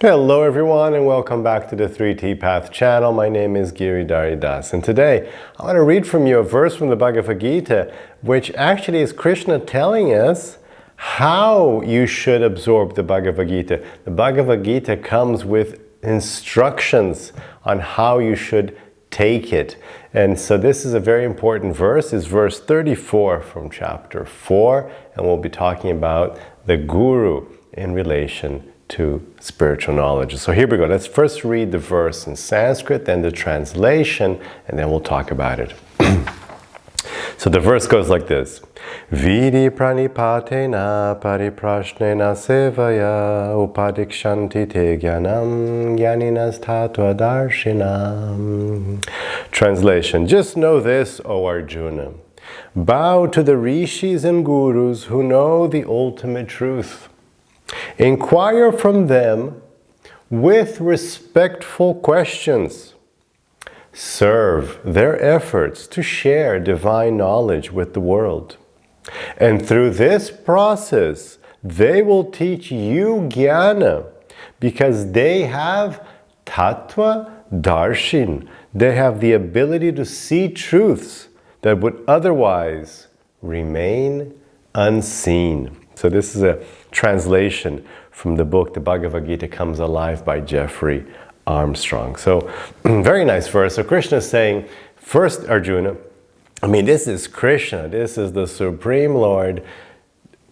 Hello everyone and welcome back to the 3T Path channel. My name is Giridhari and today I want to read from you a verse from the Bhagavad Gita, which actually is Krishna telling us how you should absorb the Bhagavad Gita. The Bhagavad Gita comes with instructions on how you should take it. And so this is a very important verse. It's verse 34 from chapter 4, and we'll be talking about the Guru in relation to spiritual knowledge. So here we go. Let's first read the verse in Sanskrit, then the translation, and then we'll talk about it. So the verse goes like this. Viddhi praṇipātena paripraśnena sevayā upadekṣyanti te jnānaṁ jñāninas tattvadarśinaḥ. Translation. Just know this, O Arjuna. Bow to the rishis and gurus who know the ultimate truth. Inquire from them with respectful questions. Serve their efforts to share divine knowledge with the world. And through this process, they will teach you jnana, because they have tattva darshin. They have the ability to see truths that would otherwise remain unseen. So this is a translation from the book, The Bhagavad Gita Comes Alive by Jeffrey Armstrong. So, very nice verse. So Krishna is saying, first Arjuna, this is Krishna, this is the Supreme Lord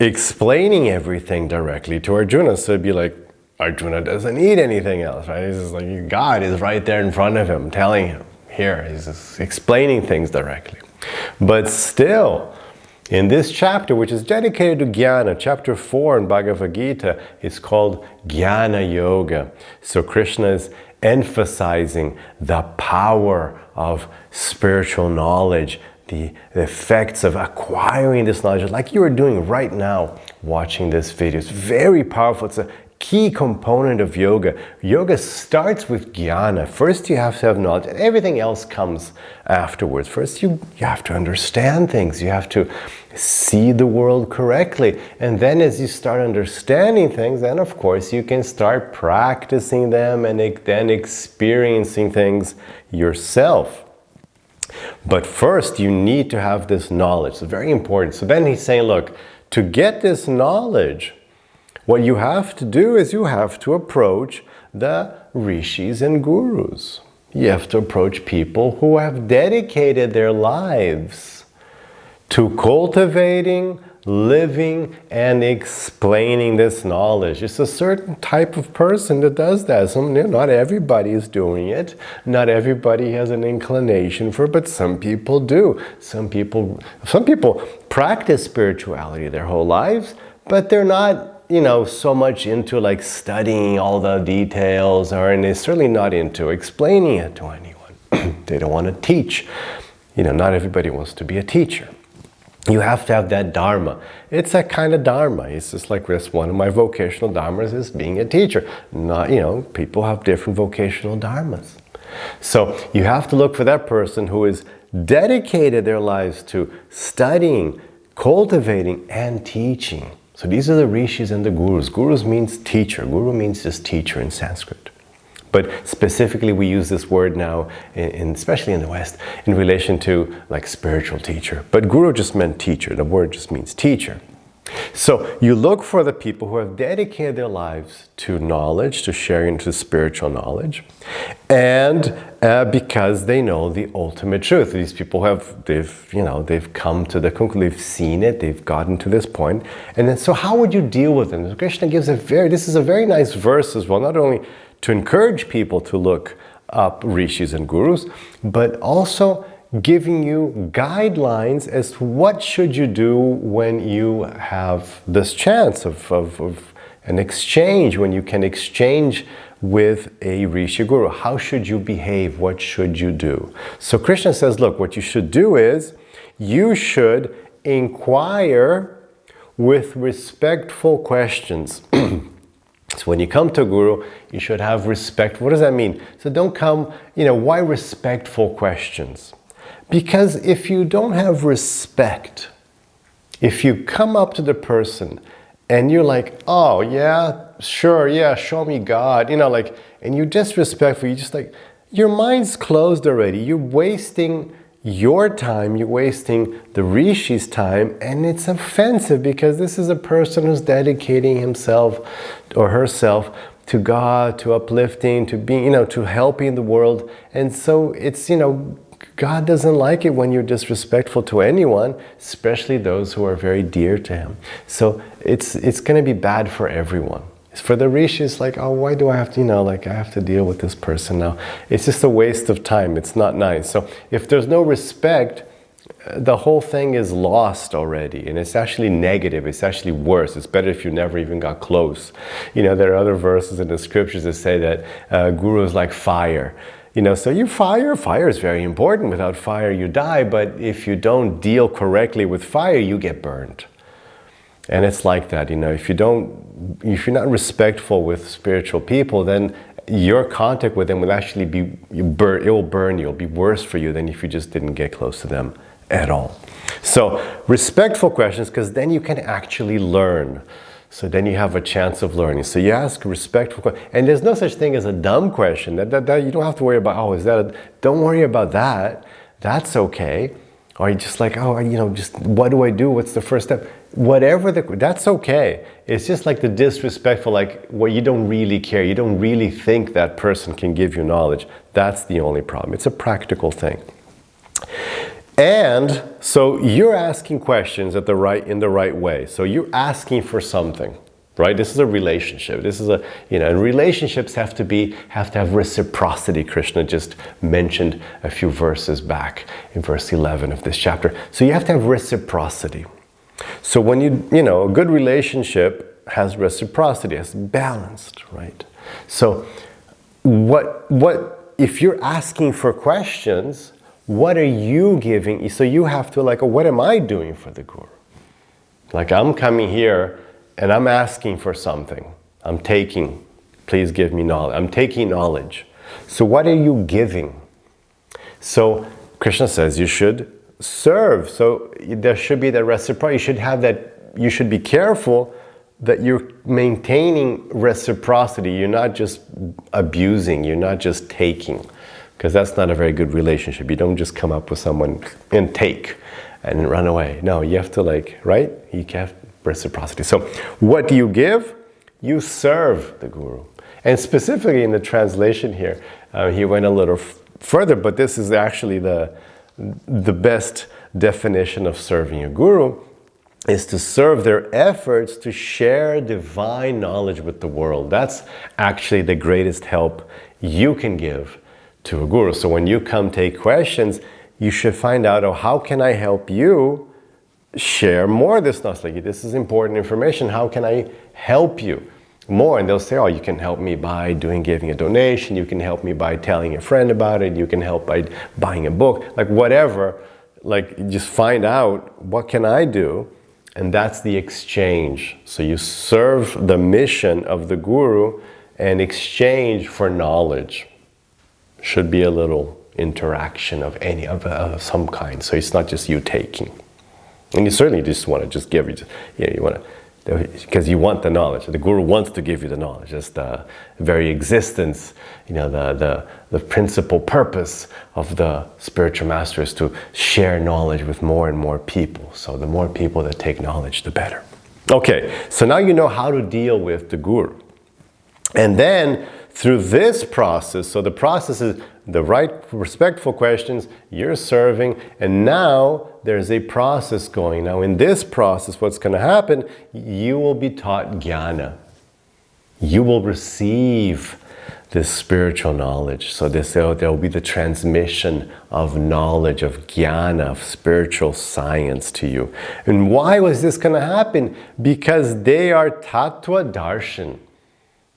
explaining everything directly to Arjuna. So it'd be like, Arjuna doesn't need anything else, right? It's just like God is right there in front of him, telling him, here, he's just explaining things directly. But still, in this chapter, which is dedicated to jnana, chapter 4 in Bhagavad Gita is called Gana Yoga. So Krishna is emphasizing the power of spiritual knowledge, the effects of acquiring this knowledge, like you are doing right now watching this video. It's very powerful. It's a key component of yoga. Yoga starts with jnana. First you have to have knowledge, and everything else comes afterwards. First you have to understand things, you have to see the world correctly, and then as you start understanding things, then of course you can start practicing them and then experiencing things yourself. But first you need to have this knowledge. It's very important. So then he's saying, look, to get this knowledge, what you have to do is you have to approach the rishis and gurus. You have to approach people who have dedicated their lives to cultivating, living, and explaining this knowledge. It's a certain type of person that does that. Not everybody is doing it. Not everybody has an inclination for it, but some people do. Some people practice spirituality their whole lives, but they're not so much into like studying all the details, and they're certainly not into explaining it to anyone. They don't want to teach. Not everybody wants to be a teacher. You have to have that dharma. It's a kind of dharma. It's just like this. One of my vocational dharmas is being a teacher. People have different vocational dharmas. So you have to look for that person who has dedicated their lives to studying, cultivating, and teaching. So these are the rishis and the gurus. Gurus means teacher. Guru means just teacher in Sanskrit. But specifically we use this word now, especially in the West, in relation to like spiritual teacher. But guru just meant teacher. The word just means teacher. So you look for the people who have dedicated their lives to knowledge, to sharing to spiritual knowledge, and because they know the ultimate truth. These people they've come to the conclusion, they've seen it, they've gotten to this point. And then, so how would you deal with them? Krishna gives this is a very nice verse as well, not only to encourage people to look up rishis and gurus, but also giving you guidelines as to what should you do when you have this chance of an exchange, when you can exchange with a rishi guru. How should you behave? What should you do? So Krishna says, look, what you should do is you should inquire with respectful questions. So when you come to a guru, you should have respect. What does that mean? So don't come, why respectful questions? Because if you don't have respect, if you come up to the person and you're like, oh yeah, sure, yeah, show me God, and you're disrespectful, you just like, your mind's closed already. You're wasting your time, you're wasting the rishis' time, and it's offensive because this is a person who's dedicating himself or herself to God, to uplifting, to being, to helping the world. And so it's, God doesn't like it when you're disrespectful to anyone, especially those who are very dear to him. So it's going to be bad for everyone. For the rishis, like, oh, why do I have to, I have to deal with this person now? It's just a waste of time. It's not nice. So if there's no respect, the whole thing is lost already. And it's actually negative. It's actually worse. It's better if you never even got close. There are other verses in the scriptures that say that guru is like fire. So you fire is very important. Without fire, you die. But if you don't deal correctly with fire, you get burned. And it's like that, if you're not respectful with spiritual people, then your contact with them will actually it will burn you. It'll be worse for you than if you just didn't get close to them at all. So respectful questions, because then you can actually learn. So then you have a chance of learning. So you ask respectful questions. And there's no such thing as a dumb question. That you don't have to worry about, don't worry about that. That's okay. Or you just like, just what do I do? What's the first step? Whatever that's okay. It's just like the disrespectful, like where you don't really care. You don't really think that person can give you knowledge. That's the only problem. It's a practical thing. And so you're asking questions in the right way. So you're asking for something, right? This is a relationship. This is and relationships have to have reciprocity. Krishna just mentioned a few verses back in verse 11 of this chapter. So you have to have reciprocity. So when a good relationship has reciprocity, has balanced, right? So what if you're asking for questions, what are you giving? So you have to what am I doing for the guru? Like I'm coming here and I'm asking for something. Please give me knowledge. I'm taking knowledge. So what are you giving? So Krishna says you should serve. So there should be that reciprocity. You should be careful that you're maintaining reciprocity. You're not just abusing. You're not just taking. Because that's not a very good relationship. You don't just come up with someone and take and run away. No, you have to right? You have reciprocity. So what do you give? You serve the guru. And specifically in the translation here, he went a little further, but this is actually the best definition of serving a guru, is to serve their efforts to share divine knowledge with the world. That's actually the greatest help you can give to a guru. So when you come take questions, you should find out, how can I help you share more of this knowledge? This is important information. How can I help you more? And they'll say, you can help me by giving a donation. You can help me by telling a friend about it. You can help by buying a book, whatever. Just find out, what can I do? And that's the exchange. So you serve the mission of the guru and exchange for knowledge. Should be a little interaction of some kind. So it's not just you taking. And you certainly just want to just give. You want to, because you want the knowledge. The guru wants to give you the knowledge. It's the very existence, the principal purpose of the spiritual master is to share knowledge with more and more people. So the more people that take knowledge, the better. Okay, so now you know how to deal with the guru. And then through this process, so the process is the right respectful questions, you're serving, and now there's a process going. Now in this process, what's going to happen, you will be taught jnana. You will receive this spiritual knowledge. So there will be the transmission of knowledge, of jnana, of spiritual science to you. And why was this going to happen? Because they are tattvadarśinaḥ.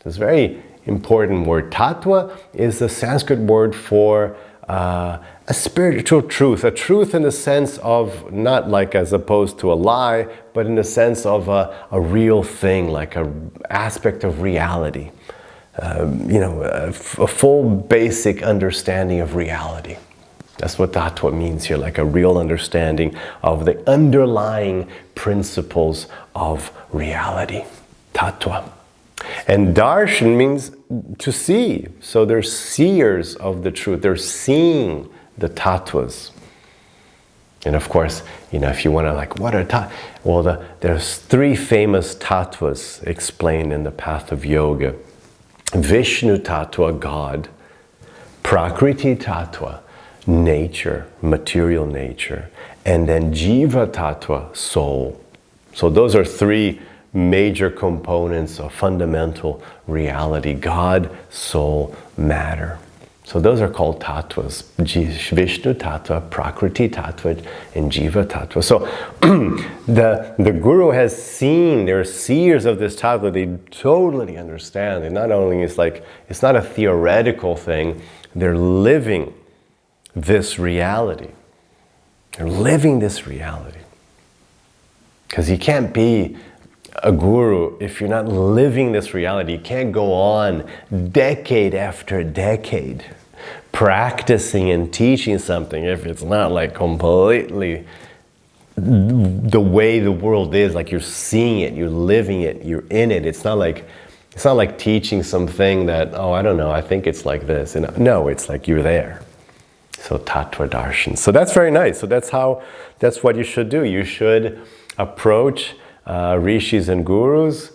It's very important word. Tattva is the Sanskrit word for a spiritual truth, a truth in the sense of not as opposed to a lie, but in the sense of a real thing, like an aspect of reality. A full basic understanding of reality. That's what tattva means here, like a real understanding of the underlying principles of reality. Tattva. And darshan means to see. So they're seers of the truth. They're seeing the tattvas. And of course, if you want to what are tattvas? Well, there's 3 famous tattvas explained in the path of yoga. Vishnu tattva, God. Prakriti tattva, nature, material nature. And then jiva tattva, soul. So those are 3 major components of fundamental reality: God, soul, matter. So those are called tattvas: Vishnu tattva, Prakriti tattva, and Jiva tattva. So the guru has seen, they're seers of this tattva, they totally understand. And not only it's not a theoretical thing, they're living this reality. They're living this reality. Because you can't be a guru if you're not living this reality. You can't go on decade after decade practicing and teaching something if it's not completely the way the world is, you're seeing it, you're living it, you're in it. It's not like teaching something that, I don't know, I think it's like this. No, it's like you're there. So tattvadarśinaḥ. So that's very nice. So that's what you should do. You should approach rishis and gurus,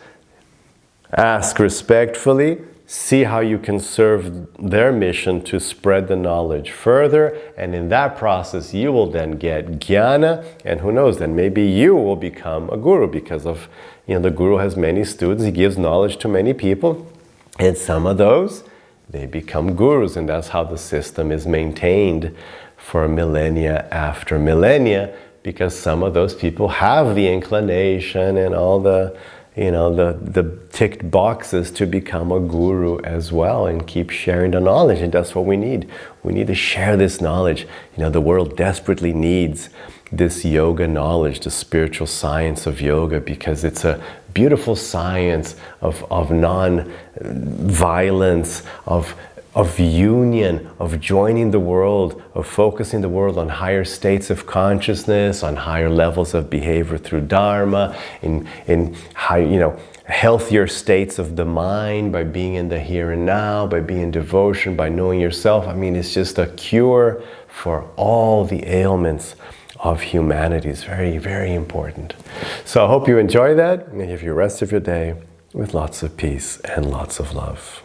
ask respectfully, see how you can serve their mission to spread the knowledge further, and in that process you will then get jnana, and who knows, then maybe you will become a guru, because of, the guru has many students, he gives knowledge to many people, and some of those, they become gurus, and that's how the system is maintained for millennia after millennia, because some of those people have the inclination and all the ticked boxes to become a guru as well and keep sharing the knowledge. And that's what we need. We need to share this knowledge. The world desperately needs this yoga knowledge, the spiritual science of yoga, because it's a beautiful science of non-violence, of union, of joining the world, of focusing the world on higher states of consciousness, on higher levels of behavior through dharma, in high, healthier states of the mind, by being in the here and now, by being in devotion, by knowing yourself. It's just a cure for all the ailments of humanity. It's very, very important. So I hope you enjoy that, and give you the rest of your day with lots of peace and lots of love.